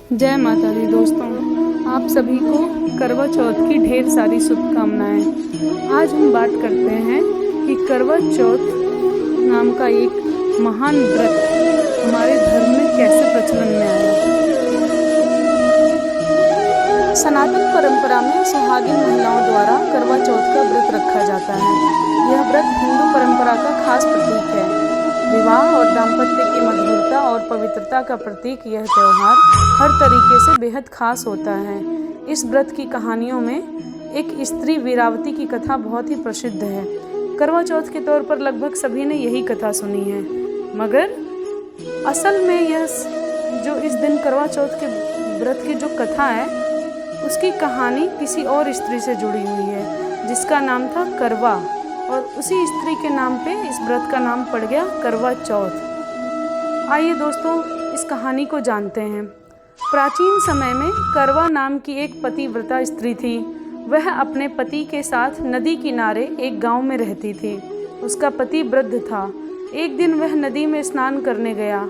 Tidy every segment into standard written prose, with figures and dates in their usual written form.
जय माता दी दोस्तों, आप सभी को करवा चौथ की ढेर सारी शुभकामनाएं। आज हम बात करते हैं कि करवा चौथ नाम का एक महान व्रत हमारे धर्म में कैसे प्रचलन में आया। सनातन परंपरा में सुहागिन महिलाओं द्वारा करवा चौथ का व्रत रखा जाता है। यह व्रत हिंदू परंपरा का खास प्रतीक है। विवाह और दाम्पत्य की मधुरता और पवित्रता का प्रतीक यह त्यौहार हर तरीके से बेहद खास होता है। इस व्रत की कहानियों में एक स्त्री वीरावती की कथा बहुत ही प्रसिद्ध है। करवा चौथ के तौर पर लगभग सभी ने यही कथा सुनी है, मगर असल में यह जो इस दिन करवा चौथ के व्रत की जो कथा है उसकी कहानी किसी और स्त्री से जुड़ी हुई है जिसका नाम था करवा, और उसी स्त्री के नाम पे इस व्रत का नाम पड़ गया करवा चौथ। आइए दोस्तों इस कहानी को जानते हैं। प्राचीन समय में करवा नाम की एक पतिव्रता स्त्री थी। वह अपने पति के साथ नदी किनारे एक गांव में रहती थी। उसका पति वृद्ध था। एक दिन वह नदी में स्नान करने गया।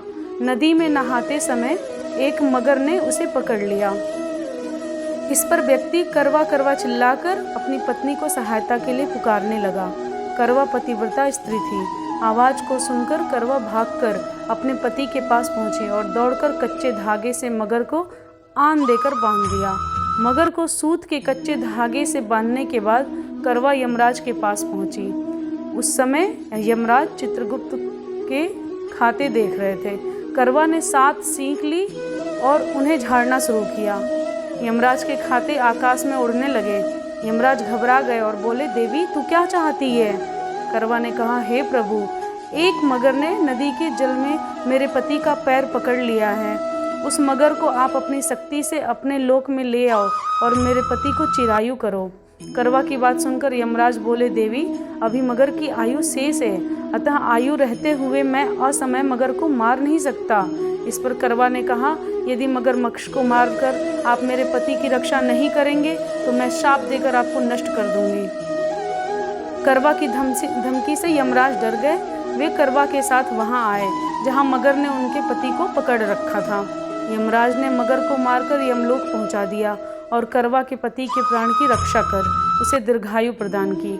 नदी में नहाते समय एक मगर ने उसे पकड़ लिया। इस पर व्यक्ति करवा करवा चिल्लाकर अपनी पत्नी को सहायता के लिए पुकारने लगा। करवा पतिव्रता स्त्री थी। आवाज़ को सुनकर करवा भागकर अपने पति के पास पहुंची और दौड़कर कच्चे धागे से मगर को आन देकर बांध दिया। मगर को सूत के कच्चे धागे से बांधने के बाद करवा यमराज के पास पहुंची। उस समय यमराज चित्रगुप्त के खाते देख रहे थे। करवा ने 7 सीख ली और उन्हें झाड़ना शुरू किया। यमराज के खाते आकाश में उड़ने लगे। यमराज घबरा गए और बोले, देवी तू क्या चाहती है? करवा ने कहा, हे प्रभु, एक मगर ने नदी के जल में मेरे पति का पैर पकड़ लिया है। उस मगर को आप अपनी शक्ति से अपने लोक में ले आओ और मेरे पति को चिरायु करो। करवा की बात सुनकर यमराज बोले, देवी अभी मगर की आयु शेष है, अतः आयु रहते हुए मैं असमय मगर को मार नहीं सकता। इस पर करवा ने कहा, यदि मगरमच्छ को मारकर आप मेरे पति की रक्षा नहीं करेंगे तो मैं शाप देकर आपको नष्ट कर दूंगी। करवा की धमकी से यमराज डर गए। वे करवा के साथ वहां आए जहां मगर ने उनके पति को पकड़ रखा था। यमराज ने मगर को मारकर यमलोक पहुंचा दिया और करवा के पति के प्राण की रक्षा कर उसे दीर्घायु प्रदान की।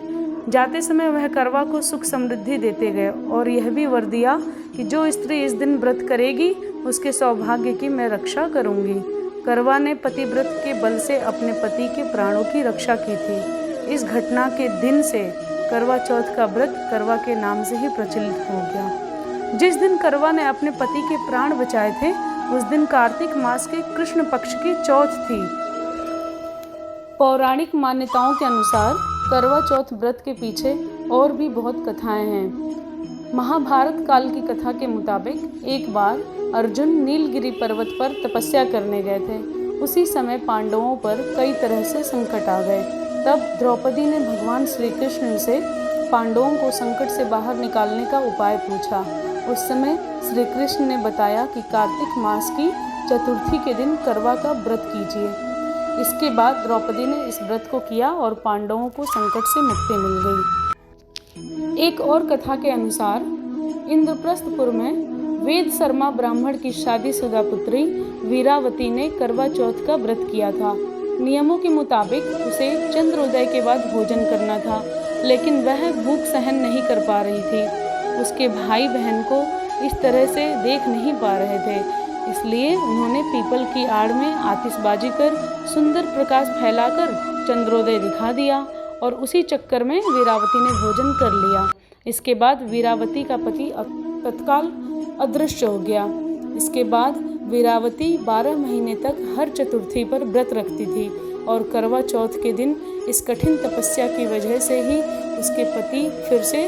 जाते समय वह करवा को सुख समृद्धि देते गए और यह भी वर दिया कि जो स्त्री इस दिन व्रत करेगी उसके सौभाग्य की मैं रक्षा करूंगी। करवा ने पतिव्रत के बल से अपने पति के प्राणों की रक्षा की थी। इस घटना के दिन से करवा चौथ का व्रत करवा के नाम से ही प्रचलित हो गया। जिस दिन करवा ने अपने पति के प्राण बचाए थे उस दिन कार्तिक मास के कृष्ण पक्ष की चौथ थी। पौराणिक मान्यताओं के अनुसार करवा चौथ व्रत के पीछे और भी बहुत कथाएं हैं। महाभारत काल की कथा के मुताबिक एक बार अर्जुन नीलगिरी पर्वत पर तपस्या करने गए थे। उसी समय पांडवों पर कई तरह से संकट आ गए। तब द्रौपदी ने भगवान श्री कृष्ण से पांडवों को संकट से बाहर निकालने का उपाय पूछा। उस समय श्री कृष्ण ने बताया कि कार्तिक मास की चतुर्थी के दिन करवा का व्रत कीजिए। इसके बाद द्रौपदी ने इस व्रत को किया और पांडवों को संकट से मुक्ति मिल गई। एक और कथा के अनुसार इंद्रप्रस्थपुर में वेद शर्मा ब्राह्मण की शादीशुदा पुत्री वीरावती ने करवा चौथ का व्रत किया था। नियमों के मुताबिक उसे चंद्रोदय के बाद भोजन करना था, लेकिन वह भूख सहन नहीं कर पा रही थी। उसके भाई बहन को इस तरह से देख नहीं पा रहे थे, इसलिए उन्होंने पीपल की आड़ में आतिशबाजी कर सुंदर प्रकाश फैलाकर चंद्रोदय दिखा दिया और उसी चक्कर में वीरावती ने भोजन कर लिया। इसके बाद वीरावती का पति तत्काल अदृश्य हो गया। इसके बाद वीरावती 12 महीने तक हर चतुर्थी पर व्रत रखती थी और करवा चौथ के दिन इस कठिन तपस्या की वजह से ही उसके पति फिर से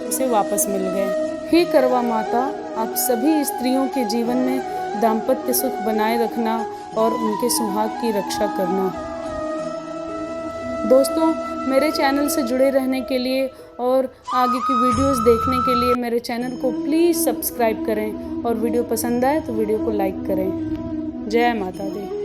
उसे वापस मिल गए। हे करवा माता, आप सभी स्त्रियों के जीवन में दाम्पत्य सुख बनाए रखना और उनके सुहाग की रक्षा करना। दोस्तों, मेरे चैनल से जुड़े रहने के लिए और आगे की वीडियोस देखने के लिए मेरे चैनल को प्लीज़ सब्सक्राइब करें और वीडियो पसंद आए तो वीडियो को लाइक करें। जय माता दी।